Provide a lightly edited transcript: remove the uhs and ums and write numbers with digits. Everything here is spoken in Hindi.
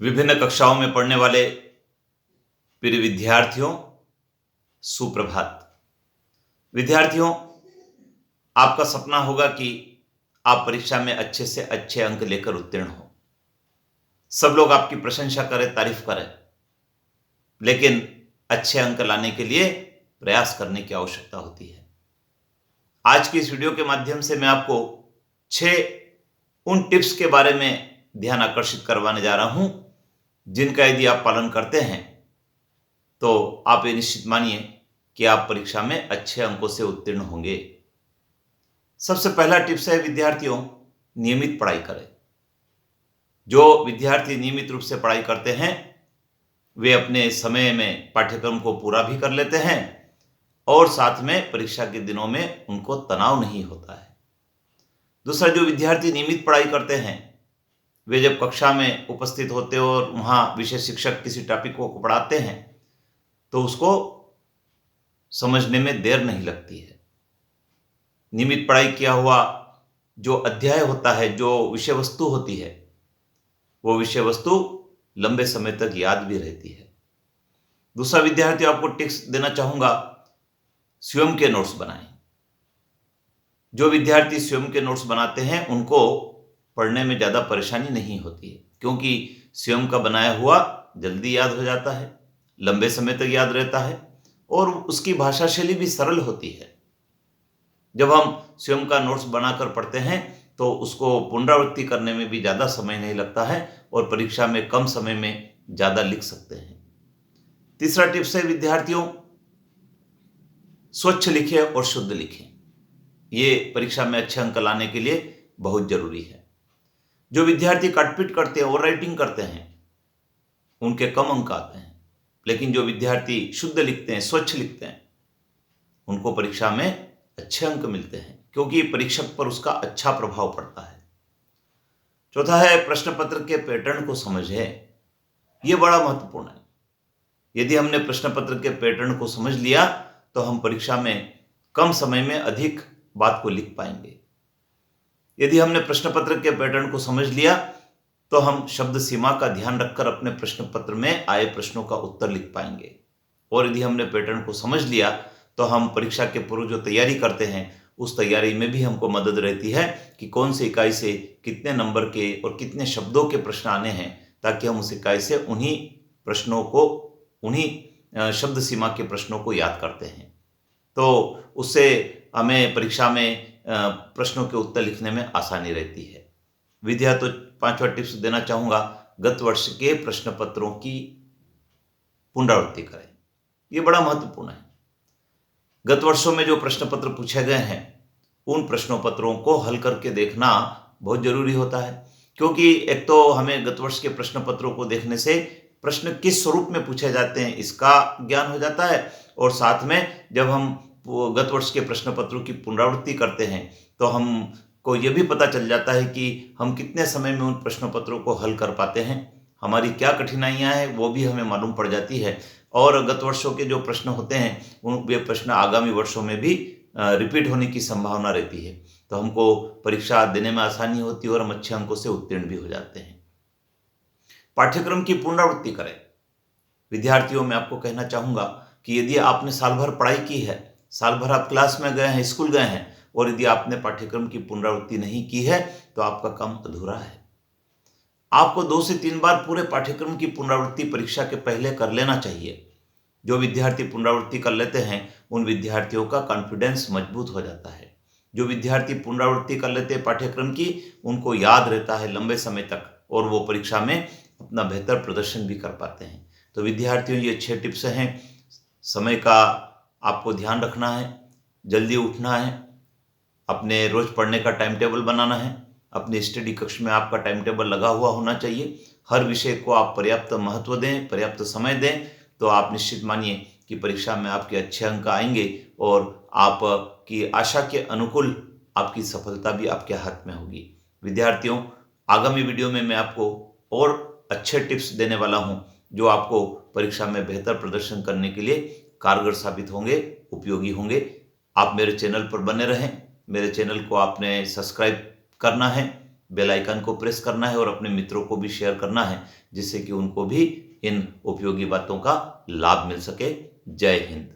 विभिन्न कक्षाओं में पढ़ने वाले प्रिय विद्यार्थियों, सुप्रभात। विद्यार्थियों, आपका सपना होगा कि आप परीक्षा में अच्छे से अच्छे अंक लेकर उत्तीर्ण हो। सब लोग आपकी प्रशंसा करें, तारीफ करें, लेकिन अच्छे अंक लाने के लिए प्रयास करने की आवश्यकता होती है। आज की इस वीडियो के माध्यम से मैं आपको 6 उन टिप्स के बारे में ध्यान आकर्षित करवाने जा रहा हूं, जिनका यदि आप पालन करते हैं तो आप ये निश्चित मानिए कि आप परीक्षा में अच्छे अंकों से उत्तीर्ण होंगे। सबसे पहला टिप्स है विद्यार्थियों, नियमित पढ़ाई करें। जो विद्यार्थी नियमित रूप से पढ़ाई करते हैं वे अपने समय में पाठ्यक्रम को पूरा भी कर लेते हैं और साथ में परीक्षा के दिनों में उनको तनाव नहीं होता है। दूसरा, जो विद्यार्थी नियमित पढ़ाई करते हैं वे जब कक्षा में उपस्थित होते हैं और वहाँ विषय शिक्षक किसी टॉपिक को पढ़ाते हैं तो उसको समझने में देर नहीं लगती है। नियमित पढ़ाई किया हुआ जो अध्याय होता है, जो विषय वस्तु होती है, वो विषय वस्तु लंबे समय तक याद भी रहती है। दूसरा, विद्यार्थी आपको टिप्स देना चाहूंगा, स्वयं के नोट्स बनाएं। जो विद्यार्थी स्वयं के नोट्स बनाते हैं उनको पढ़ने में ज़्यादा परेशानी नहीं होती है, क्योंकि स्वयं का बनाया हुआ जल्दी याद हो जाता है, लंबे समय तक याद रहता है और उसकी भाषा शैली भी सरल होती है। जब हम स्वयं का नोट्स बनाकर पढ़ते हैं तो उसको पुनरावृत्ति करने में भी ज़्यादा समय नहीं लगता है और परीक्षा में कम समय में ज़्यादा लिख सकते हैं। तीसरा टिप्स है विद्यार्थियों, स्वच्छ लिखें और शुद्ध लिखें। ये परीक्षा में अच्छे अंक लाने के लिए बहुत जरूरी है। जो विद्यार्थी कटपीट करते हैं और राइटिंग करते हैं उनके कम अंक आते हैं, लेकिन जो विद्यार्थी शुद्ध लिखते हैं, स्वच्छ लिखते हैं, उनको परीक्षा में अच्छे अंक मिलते हैं, क्योंकि परीक्षक पर उसका अच्छा प्रभाव पड़ता है। चौथा है प्रश्न पत्र के पैटर्न को समझें। यह बड़ा महत्वपूर्ण है। यदि हमने प्रश्न पत्र के पैटर्न को समझ लिया तो हम परीक्षा में कम समय में अधिक बात को लिख पाएंगे। यदि हमने प्रश्न पत्र के पैटर्न को समझ लिया तो हम शब्द सीमा का ध्यान रखकर अपने प्रश्न पत्र में आए प्रश्नों का उत्तर लिख पाएंगे। और यदि हमने पैटर्न को समझ लिया तो हम परीक्षा के पूर्व जो तैयारी करते हैं उस तैयारी में भी हमको मदद रहती है कि कौन सी इकाई से कितने नंबर के और कितने शब्दों के प्रश्न आने हैं, ताकि हम उस इकाई से उन्हीं प्रश्नों को, उन्हीं शब्द सीमा के प्रश्नों को याद करते हैं। तो उससे हमें परीक्षा में प्रश्नों के उत्तर लिखने में आसानी रहती है। विद्यार्थियों, पांचवा टिप्स देना चाहूँगा, गत वर्ष के प्रश्न पत्रों की पुनरावृत्ति करें। ये बड़ा महत्वपूर्ण है। गत वर्षों में जो प्रश्न पत्र पूछे गए हैं उन प्रश्नों पत्रों को हल करके देखना बहुत जरूरी होता है, क्योंकि एक तो हमें गत वर्ष के प्रश्न पत्रों को देखने से प्रश्न किस स्वरूप में पूछे जाते हैं इसका ज्ञान हो जाता है, और साथ में जब हम गत वर्ष के प्रश्न पत्रों की पुनरावृत्ति करते हैं तो हमको ये भी पता चल जाता है कि हम कितने समय में उन प्रश्न पत्रों को हल कर पाते हैं, हमारी क्या कठिनाइयां हैं वो भी हमें मालूम पड़ जाती है। और गत वर्षों के जो प्रश्न होते हैं उन वे प्रश्न आगामी वर्षों में भी रिपीट होने की संभावना रहती है, तो हमको परीक्षा देने में आसानी होती है और हम अच्छे अंकों से उत्तीर्ण भी हो जाते हैं। पाठ्यक्रम की पुनरावृत्ति करें। विद्यार्थियों, मैं आपको कहना चाहूँगा कि यदि आपने साल भर पढ़ाई की है, साल भर आप क्लास में गए हैं, स्कूल गए हैं, और यदि आपने पाठ्यक्रम की पुनरावृत्ति नहीं की है तो आपका काम अधूरा है। आपको 2 से 3 बार पूरे पाठ्यक्रम की पुनरावृत्ति परीक्षा के पहले कर लेना चाहिए। जो विद्यार्थी पुनरावृत्ति कर लेते हैं उन विद्यार्थियों का कॉन्फिडेंस मजबूत हो जाता है। जो विद्यार्थी पुनरावृत्ति कर लेते हैं पाठ्यक्रम की, उनको याद रहता है लंबे समय तक और वो परीक्षा में अपना बेहतर प्रदर्शन भी कर पाते हैं। तो विद्यार्थियों, ये 6 टिप्स हैं। समय का आपको ध्यान रखना है, जल्दी उठना है, अपने रोज पढ़ने का टाइम टेबल बनाना है, अपने स्टडी कक्ष में आपका टाइम टेबल लगा हुआ होना चाहिए, हर विषय को आप पर्याप्त महत्व दें, पर्याप्त समय दें, तो आप निश्चित मानिए कि परीक्षा में आपके अच्छे अंक आएंगे और आपकी आशा के अनुकूल आपकी सफलता भी आपके हाथ में होगी। विद्यार्थियों, आगामी वीडियो में मैं आपको और अच्छे टिप्स देने वाला हूं जो आपको परीक्षा में बेहतर प्रदर्शन करने के लिए कारगर साबित होंगे, उपयोगी होंगे। आप मेरे चैनल पर बने रहें। मेरे चैनल को आपने सब्सक्राइब करना है बेल आइकन को प्रेस करना है और अपने मित्रों को भी शेयर करना है, जिससे कि उनको भी इन उपयोगी बातों का लाभ मिल सके। जय हिंद।